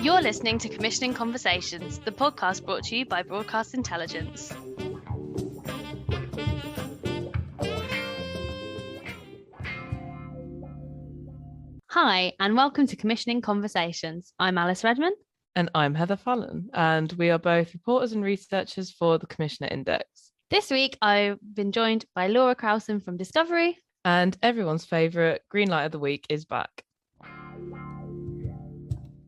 You're listening to Commissioning Conversations, the podcast brought to you by Broadcast Intelligence. Hi, and welcome to Commissioning Conversations. I'm Alice Redman. And I'm Heather Fallon, and we are both reporters and researchers for the Commissioner Index. This week, I've been joined by Laura Crowson from Discovery. And everyone's favourite Greenlight of the Week is back.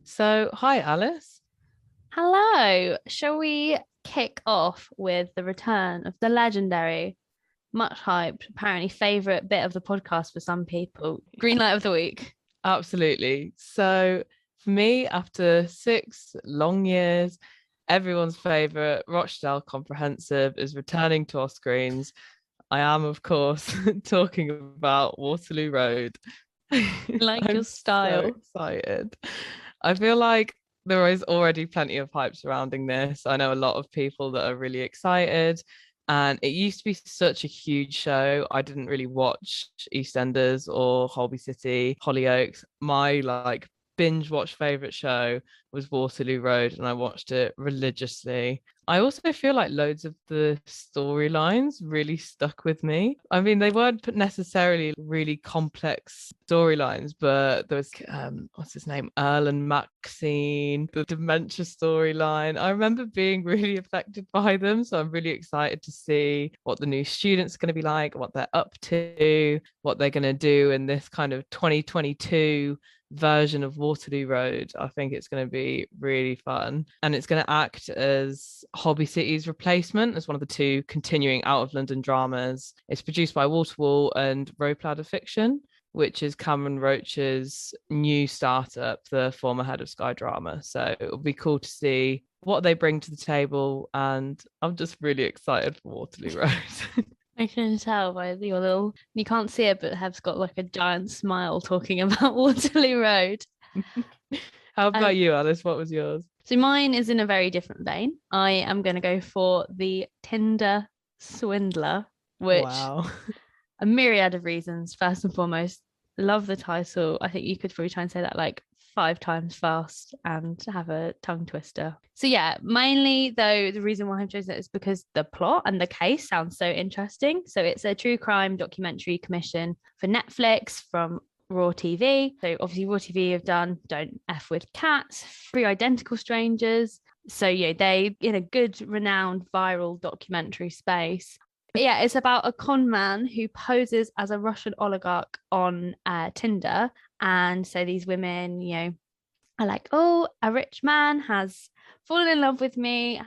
So, hi, Alice. Hello. Shall we kick off with the return of the legendary, much hyped, apparently favourite bit of the podcast for some people, Greenlight of the Week? Absolutely. So, for me, after 6 long years, everyone's favourite Rochdale Comprehensive is returning to our screens. I am, of course, talking about Waterloo Road. Like your style. So excited. I feel like there is already plenty of hype surrounding this. I know a lot of people that are really excited. And it used to be such a huge show. I didn't really watch EastEnders or Holby City, Hollyoaks. My binge watch favorite show was Waterloo Road, and I watched it religiously. I also feel like loads of the storylines really stuck with me. I mean, they weren't necessarily really complex storylines, but there was what's his name, Earl and Maxine, the dementia storyline. I remember being really affected by them, so I'm really excited to see what the new students are going to be like, what they're up to, what they're going to do in this kind of 2022 version of Waterloo Road. I think it's going to be really fun, and it's going to act as Holby City's replacement as one of the 2 continuing out of London dramas. It's produced by Waterwall and Ropeladder Fiction, which is Cameron Roach's new startup, the former head of Sky Drama. So it'll be cool to see what they bring to the table, and I'm just really excited for Waterloo Road. I can tell by your little, you can't see it, but Heb's got like a giant smile talking about Waterloo Road. How about you, Alice? What was yours? So mine is in a very different vein. I am going to go for the Tinder Swindler, which Wow. a myriad of reasons. First and foremost, love the title. I think you could probably try and say that like 5 times fast and have a tongue twister. So yeah, mainly though, the reason why I've chosen it is because the plot and the case sounds so interesting. So it's a true crime documentary commission for Netflix from Raw TV. So obviously Raw TV have done Don't F With Cats, 3 Identical Strangers. So yeah, they in a good, renowned, viral documentary space. But yeah, it's about a con man who poses as a Russian oligarch on Tinder. And so these women, are like, oh, a rich man has fallen in love with me,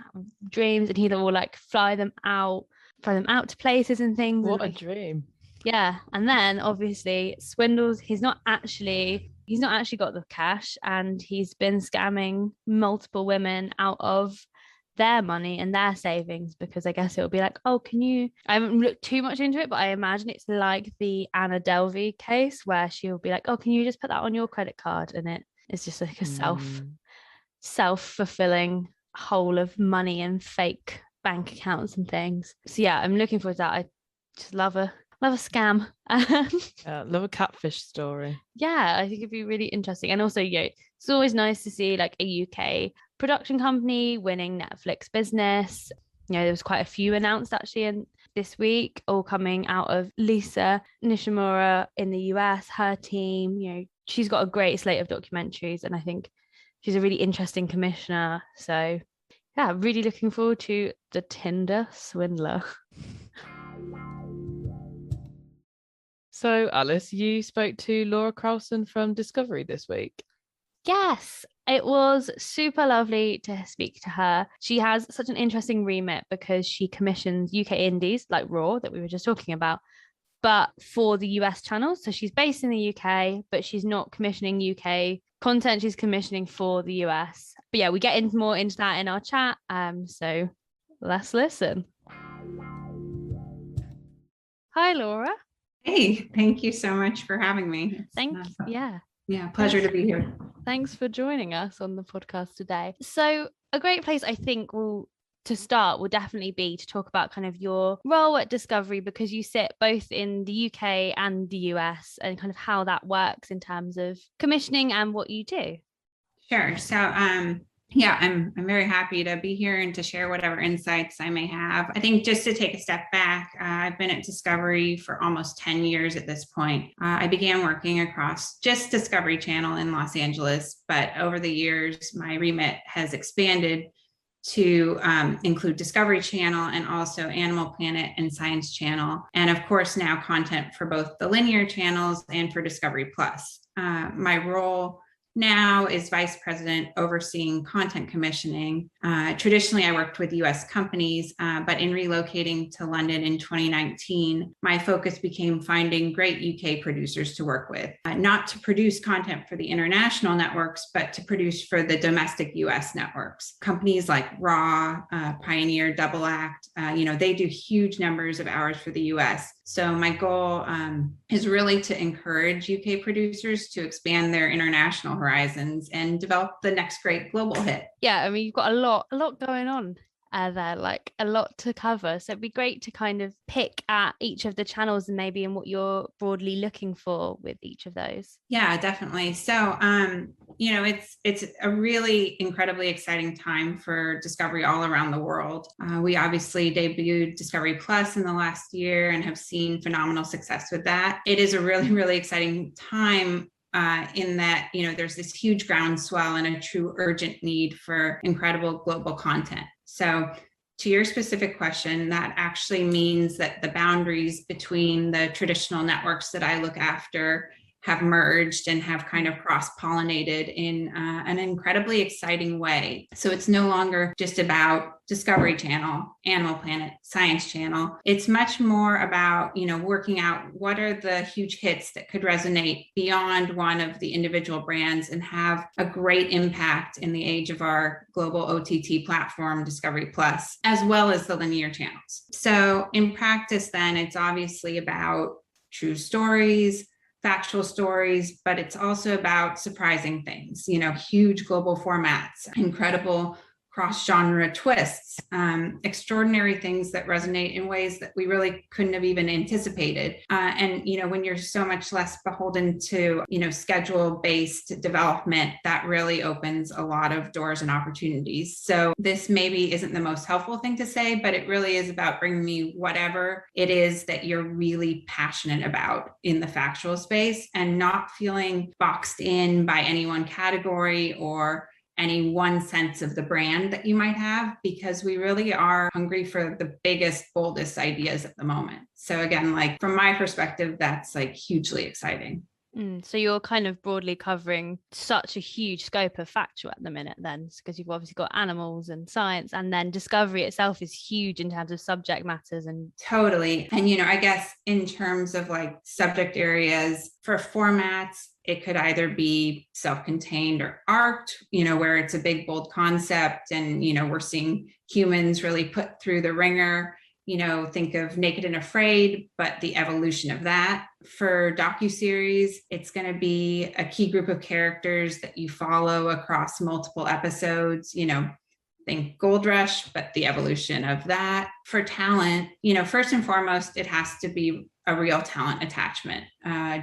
dreams, and he'll all like fly them out to places and things. What and, a dream. Yeah. And then obviously swindles, he's not actually got the cash, and he's been scamming multiple women out of their money and their savings, because I guess it'll be like, oh, I haven't looked too much into it, but I imagine it's like the Anna Delvey case where she'll be like, oh, can you just put that on your credit card? And it's just like a self-fulfilling hole of money and fake bank accounts and things. So yeah, I'm looking forward to that. I just love a scam. Love a catfish story. Yeah, I think it'd be really interesting. And also, it's always nice to see like a UK production company winning Netflix business. There was quite a few announced actually in this week, all coming out of Lisa Nishimura in the US, her team. She's got a great slate of documentaries, and I think she's a really interesting commissioner. So yeah, really looking forward to the Tinder Swindler. So, Alice, you spoke to Laura Crowson from Discovery this week. Yes, it was super lovely to speak to her. She has such an interesting remit because she commissions UK indies like Raw that we were just talking about, but for the US channels. So she's based in the UK, but she's not commissioning UK content. She's commissioning for the US. But yeah, we get more into that in our chat. So let's listen. Hi, Laura. Hey, thank you so much for having me. Yeah, pleasure to be here. Thanks for joining us on the podcast today. So a great place, I think, will to start will definitely be to talk about kind of your role at Discovery, because you sit both in the UK and the US, and kind of how that works in terms of commissioning and what you do. Sure. So, yeah, I'm very happy to be here and to share whatever insights I may have. I think just to take a step back, I've been at Discovery for almost 10 years at this point. I began working across just Discovery Channel in Los Angeles, but over the years, my remit has expanded to include Discovery Channel and also Animal Planet and Science Channel. And of course, now content for both the linear channels and for Discovery Plus. My role now is vice president overseeing content commissioning. Traditionally, I worked with US companies, but in relocating to London in 2019, my focus became finding great UK producers to work with, not to produce content for the international networks, but to produce for the domestic US networks. Companies like Raw, Pioneer, Double Act, they do huge numbers of hours for the US. So my goal is really to encourage UK producers to expand their international horizons and develop the next great global hit. Yeah, I mean, you've got a lot going on there, like a lot to cover. So it'd be great to kind of pick at each of the channels and maybe in what you're broadly looking for with each of those. Yeah, definitely. So, it's a really incredibly exciting time for Discovery all around the world. We obviously debuted Discovery Plus in the last year and have seen phenomenal success with that. It is a really, really exciting time in that, there's this huge groundswell and a true urgent need for incredible global content. So to your specific question, that actually means that the boundaries between the traditional networks that I look after have merged and have kind of cross-pollinated in an incredibly exciting way. So it's no longer just about Discovery Channel, Animal Planet, Science Channel. It's much more about, working out what are the huge hits that could resonate beyond one of the individual brands and have a great impact in the age of our global OTT platform, Discovery Plus, as well as the linear channels. So in practice, then it's obviously about true stories, factual stories, but it's also about surprising things, huge global formats, incredible cross-genre twists, extraordinary things that resonate in ways that we really couldn't have even anticipated. And when you're so much less beholden to, schedule-based development, that really opens a lot of doors and opportunities. So this maybe isn't the most helpful thing to say, but it really is about bringing me whatever it is that you're really passionate about in the factual space and not feeling boxed in by any one category or any one sense of the brand that you might have, because we really are hungry for the biggest, boldest ideas at the moment. So again, like from my perspective, that's like hugely exciting. So you're kind of broadly covering such a huge scope of factual at the minute then, because you've obviously got animals and science, and then Discovery itself is huge in terms of subject matters. And totally. And, I guess in terms of like subject areas for formats, it could either be self-contained or arced, where it's a big, bold concept and, we're seeing humans really put through the ringer. Think of Naked and Afraid, but the evolution of that. For docuseries, it's going to be a key group of characters that you follow across multiple episodes, think Gold Rush, but the evolution of that. For talent, first and foremost, it has to be a real talent attachment.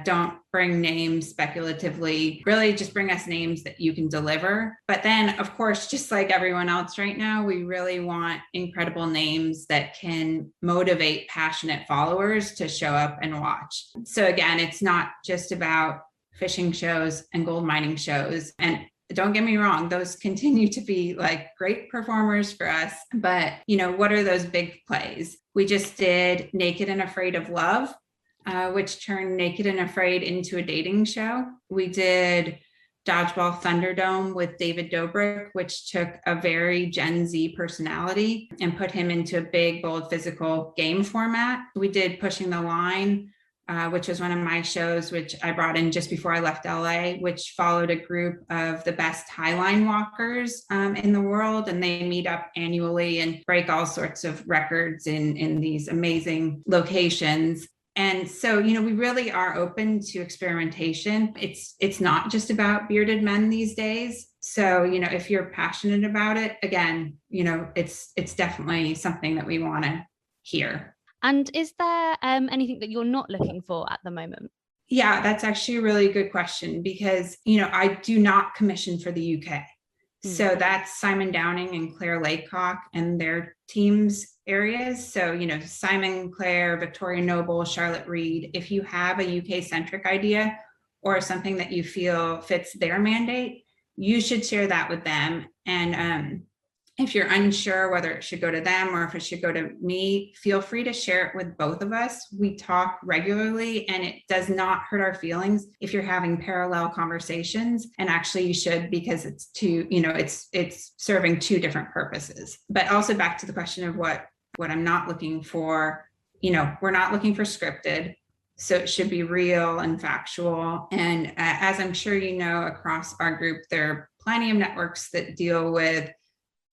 Don't bring names speculatively, really just bring us names that you can deliver. But then, of course, just like everyone else right now, we really want incredible names that can motivate passionate followers to show up and watch. So again, it's not just about fishing shows and gold mining shows. And don't get me wrong, those continue to be like great performers for us. But, what are those big plays? We just did Naked and Afraid of Love, which turned Naked and Afraid into a dating show. We did Dodgeball Thunderdome with David Dobrik, which took a very Gen Z personality and put him into a big, bold, physical game format. We did Pushing the Line, which was one of my shows, which I brought in just before I left LA, which followed a group of the best highline walkers in the world. And they meet up annually and break all sorts of records in these amazing locations. And so, we really are open to experimentation. It's not just about bearded men these days. So, if you're passionate about it, again, it's definitely something that we want to hear. And is there anything that you're not looking for at the moment? Yeah, that's actually a really good question because, I do not commission for the UK. So that's Simon Downing and Claire Laycock and their teams areas. So, Simon, Claire, Victoria Noble, Charlotte Reed, if you have a UK centric idea or something that you feel fits their mandate, you should share that with them. And if you're unsure whether it should go to them or if it should go to me, feel free to share it with both of us. We talk regularly and it does not hurt our feelings if you're having parallel conversations. And actually you should, because it's it's serving two different purposes. But also back to the question of what I'm not looking for, we're not looking for scripted. So it should be real and factual. And as I'm sure across our group, there are plenty of networks that deal with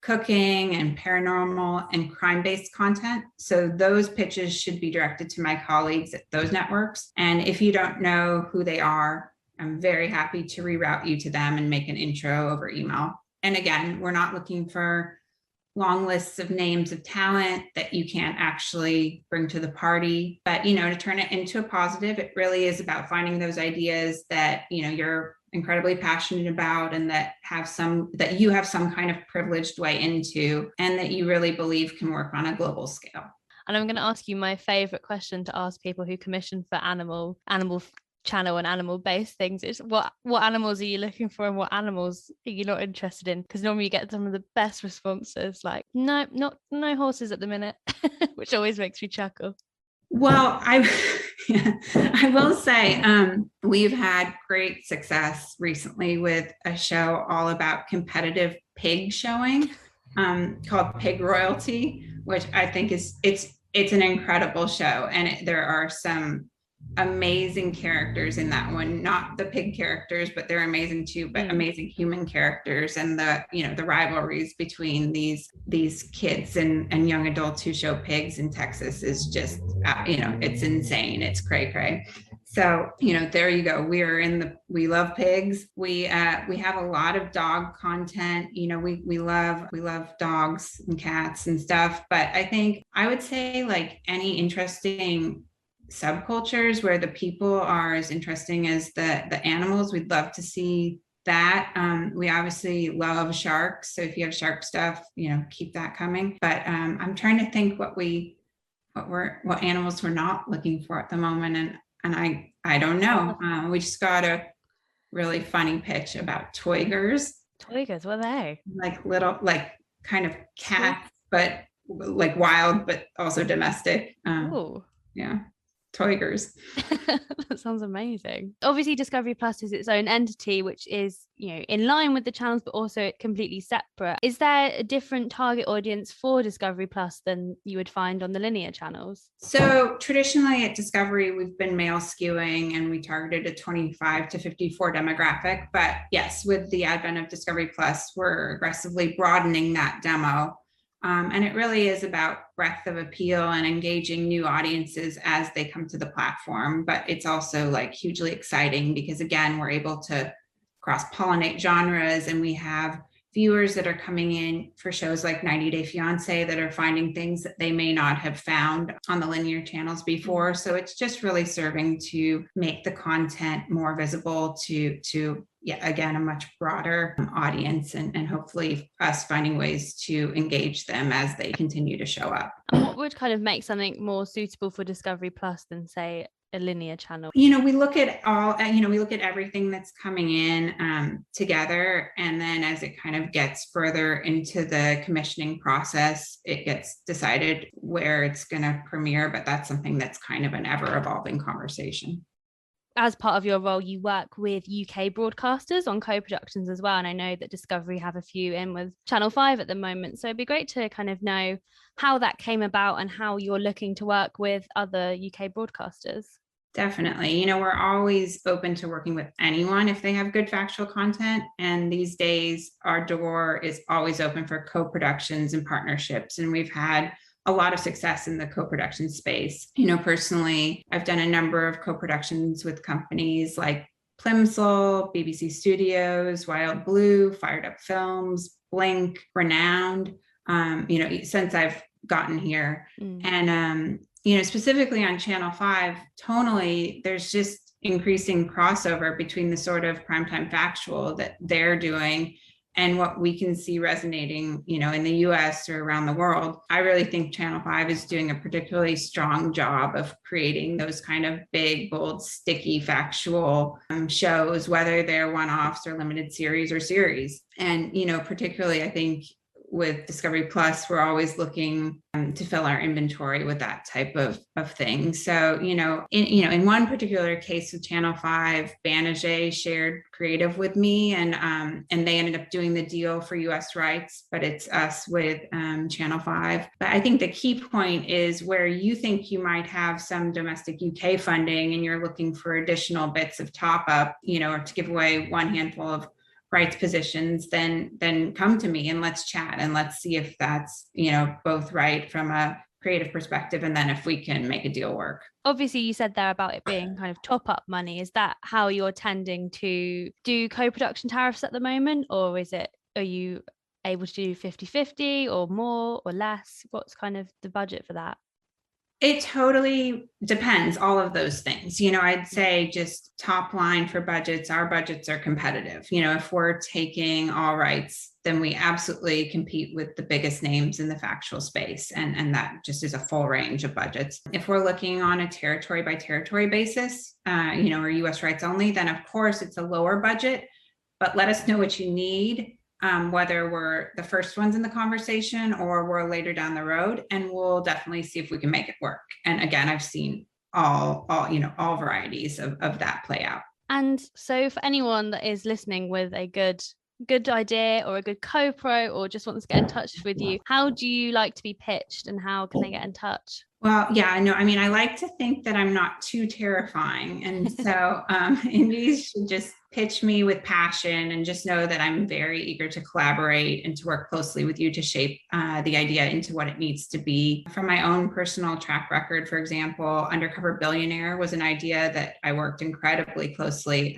cooking and paranormal and crime-based content. So those pitches should be directed to my colleagues at those networks. And if you don't know who they are, I'm very happy to reroute you to them and make an intro over email. And again, we're not looking for long lists of names of talent that you can't actually bring to the party. But, to turn it into a positive, it really is about finding those ideas that, you're incredibly passionate about and that you have some kind of privileged way into and that you really believe can work on a global scale. And I'm going to ask you my favorite question to ask people who commission for animal channel and animal based things is what animals are you looking for and what animals are you not interested in? Because normally you get some of the best responses like no horses at the minute, which always makes me chuckle. Well, I will say we've had great success recently with a show all about competitive pig showing called Pig Royalty, which I think it's an incredible show. And there are some amazing characters in that one, not the pig characters, but they're amazing too, but amazing human characters. And the rivalries between these kids and young adults who show pigs in Texas is just, it's insane. It's cray cray. So, there you go. We love pigs. We have a lot of dog content. We love dogs and cats and stuff. But I would say like any interesting subcultures where the people are as interesting as the animals, we'd love to see that. We obviously love sharks. So if you have shark stuff, keep that coming. But I'm trying to think what animals we're not looking for at the moment. And I don't know. We just got a really funny pitch about toigers. Toigers, what are they? Like little, like kind of cats, but like wild, but also domestic. Yeah. Toigers. That sounds amazing. Obviously Discovery Plus is its own entity, which is in line with the channels but also completely separate. Is there a different target audience for Discovery Plus than you would find on the linear channels? So traditionally at Discovery we've been male skewing and we targeted a 25 to 54 demographic, but yes, with the advent of Discovery Plus we're aggressively broadening that demo. And it really is about breadth of appeal and engaging new audiences as they come to the platform. But it's also like hugely exciting because again, we're able to cross-pollinate genres and we have viewers that are coming in for shows like 90 Day Fiance that are finding things that they may not have found on the linear channels before. So it's just really serving to make the content more visible to again, a much broader audience and hopefully us finding ways to engage them as they continue to show up. And what would kind of make something more suitable for Discovery Plus than say a linear channel? We look at we look at everything that's coming in together. And then as it kind of gets further into the commissioning process, it gets decided where it's going to premiere. But that's something that's kind of an ever evolving conversation. As part of your role, you work with UK broadcasters on co-productions as well. And I know that Discovery have a few in with Channel 5 at the moment. So it'd be great to kind of know how that came about and how you're looking to work with other UK broadcasters. Definitely. We're always open to working with anyone if they have good factual content. And these days, our door is always open for co-productions and partnerships. And we've had a lot of success in the co-production space. Personally, I've done a number of co-productions with companies like Plimsoll, BBC Studios, Wild Blue, Fired Up Films, Blink, Renowned, since I've gotten here. And, specifically on Channel 5, tonally, there's just increasing crossover between the sort of primetime factual that they're doing and what we can see resonating, in the US or around the world. I really think Channel 5 is doing a particularly strong job of creating those kind of big, bold, sticky, factual shows, whether they're one-offs or limited series or series. And, particularly, I think with Discovery Plus, we're always looking to fill our inventory with that type of thing. So, in one particular case with Channel 5, Banijay shared creative with me, and they ended up doing the deal for US rights, but it's us with Channel 5. But I think the key point is where you think you might have some domestic UK funding and you're looking for additional bits of top up, or to give away one handful of rights positions, then come to me and let's chat and let's see if that's, both right from a creative perspective, and then if we can make a deal work. Obviously, you said there about it being kind of top up money. Is that how you're tending to do co-production tariffs at the moment, or are you able to do 50-50 or more or less? What's kind of the budget for that? It totally depends, all of those things. I'd say just top line for budgets, our budgets are competitive. If we're taking all rights, then we absolutely compete with the biggest names in the factual space. And that just is a full range of budgets. If we're looking on a territory by territory basis, or US rights only, then of course it's a lower budget, but let us know what you need. Whether we're the first ones in the conversation or we're later down the road, and we'll definitely see if we can make it work. And again, I've seen all varieties of that play out. And so for anyone that is listening with a good idea or a good co-pro or just wants to get in touch with you, how do you like to be pitched and how can they get in touch? Well, yeah, I know. I mean, I like to think that I'm not too terrifying. And so indies should just pitch me with passion and just know that I'm very eager to collaborate and to work closely with you to shape the idea into what it needs to be. From my own personal track record, for example, Undercover Billionaire was an idea that I worked incredibly closely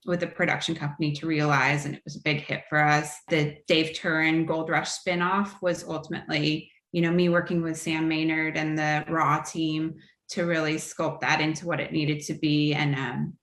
with a production company to realize, and it was a big hit for us. The Dave Turin Gold Rush spinoff was ultimately me working with Sam Maynard and the Raw team to really sculpt that into what it needed to be. And,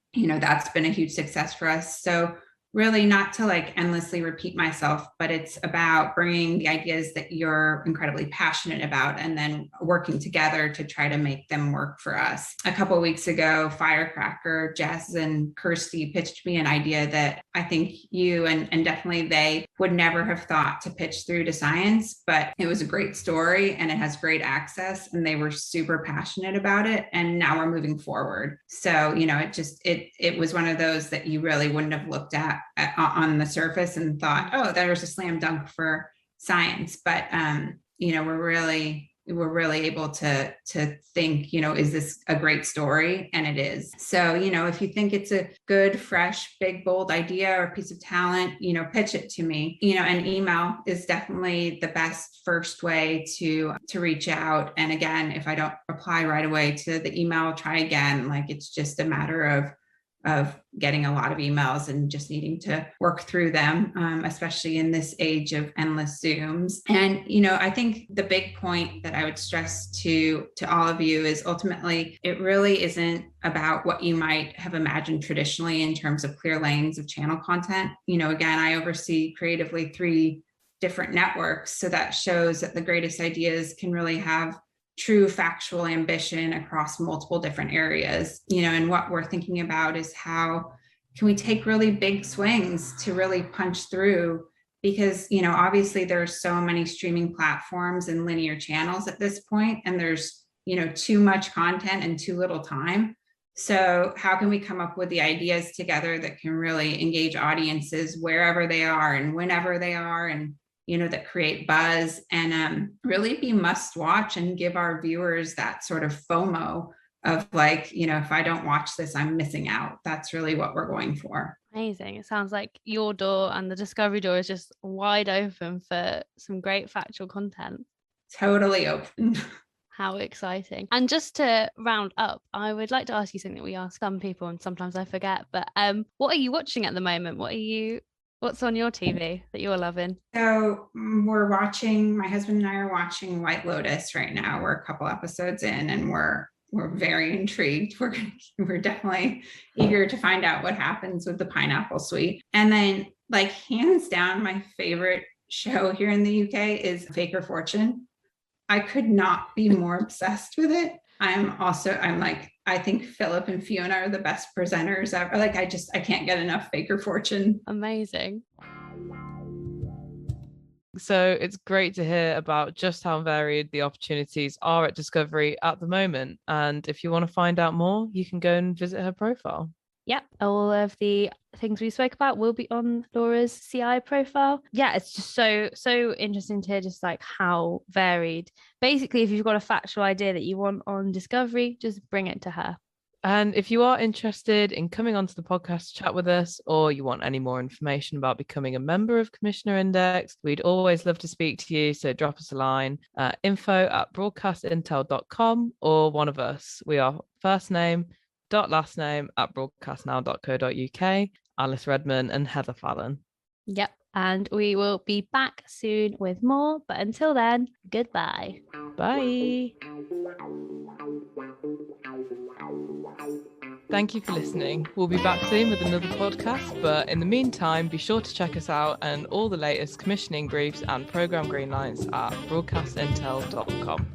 that's been a huge success for us. So really not to endlessly repeat myself, but it's about bringing the ideas that you're incredibly passionate about and then working together to try to make them work for us. A couple of weeks ago, Firecracker, Jess and Kirsty pitched me an idea that I think you and definitely they would never have thought to pitch through to science, but it was a great story and it has great access and they were super passionate about it. And now we're moving forward. So, it was one of those that you really wouldn't have looked at on the surface and thought, oh, there's a slam dunk for science. But, we're really able to think, is this a great story? And it is. So, if you think it's a good, fresh, big, bold idea or piece of talent, pitch it to me, and email is definitely the best first way to reach out. And again, if I don't reply right away to the email, try again. It's just a matter of getting a lot of emails and just needing to work through them, especially in this age of endless Zooms. And, I think the big point that I would stress to all of you is ultimately, it really isn't about what you might have imagined traditionally in terms of clear lanes of channel content. Again, I oversee creatively 3 different networks. So that shows that the greatest ideas can really have true factual ambition across multiple different areas, and what we're thinking about is how can we take really big swings to really punch through, because, obviously there's so many streaming platforms and linear channels at this point, and there's, too much content and too little time. So how can we come up with the ideas together that can really engage audiences wherever they are and whenever they are, and that create buzz and really be must watch and give our viewers that sort of FOMO of if I don't watch this, I'm missing out. That's really what we're going for. Amazing. It sounds like your door and the Discovery door is just wide open for some great factual content. Totally open. How exciting. And just to round up, I would like to ask you something that we ask some people and sometimes I forget, but what are you watching at the moment? What's on your TV that you're loving? So my husband and I are watching White Lotus right now. We're a couple episodes in and we're very intrigued. We're definitely eager to find out what happens with the pineapple suite. And then like hands down, my favorite show here in the UK is Fake or Fortune. I could not be more obsessed with it. I think Philip and Fiona are the best presenters ever. Like I can't get enough Fake or Fortune. Amazing. So it's great to hear about just how varied the opportunities are at Discovery at the moment. And if you want to find out more, you can go and visit her profile. Yep, all of the things we spoke about will be on Laura's CI profile. Yeah, it's just so interesting to hear just like how varied. Basically, if you've got a factual idea that you want on Discovery, just bring it to her. And if you are interested in coming onto the podcast to chat with us, or you want any more information about becoming a member of Commissioner Index, we'd always love to speak to you. So drop us a line, info@broadcastintel.com, or one of us. We are first name last name @broadcastnow.co.uk, Alice Redman and Heather Fallon. Yep, and we will be back soon with more, but until then, goodbye. Bye. Thank you for listening. We'll be back soon with another podcast, but in the meantime, be sure to check us out and all the latest commissioning briefs and programme greenlights at broadcastintel.com.